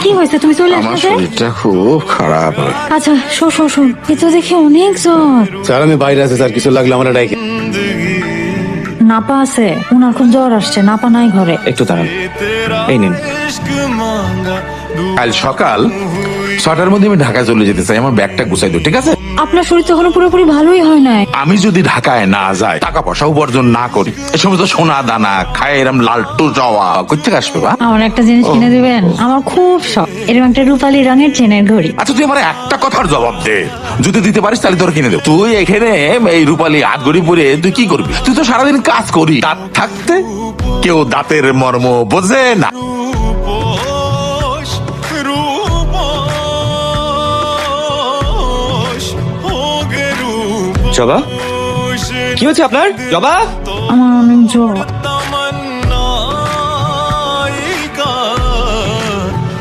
কি হয়েছে তুমি চলে আমার আসলে? শরীরটা খুব খারাপ। আচ্ছা শোন এ তো দেখি অনেক জ্বর। স্যার আমি বাইরে আছে স্যার, কিছু লাগলে আমরা ডাইকে। নাপা আছে, ওনার খুব জ্বর আসছে, নাপা নাই ঘরে। একটু দাঁড়ান, এই নিন। কাল সকাল 6টার মধ্যে আমি ঢাকা চলে যেতে চাই, আমার ব্যাগটা গুছাই দিও, ঠিক আছে? আপনার শরীর তো এখনো পুরোপুরি ভালোই হয় নাই। আমি যদি ঢাকায় না যাই, টাকা পয়সা উপার্জন না করি, এই সমস্ত সোনা দানা খায় এরম লালটু যাওয়া কোথেকে আসবে বা? আমার একটা জিনিস কিনে দিবেন, আমার খুব শখ, এরকম একটা রূপালী রঙের চেনের ঘড়ি। আচ্ছা তুই আমার একটা কথার জবাব দে, যদি দিতে পারিস তাহলে তোর কিনে দেব। তুই এখানে এই রূপালী হাত ঘড়ি পরে তুই কি করবি? তুই তো সারাদিন কাজ করি, দাঁত থাকতে কেউ দাঁতের মর্ম বোঝে না। জবা, কি হচ্ছে আপনার? জবা, আমার অনেক জ্বর।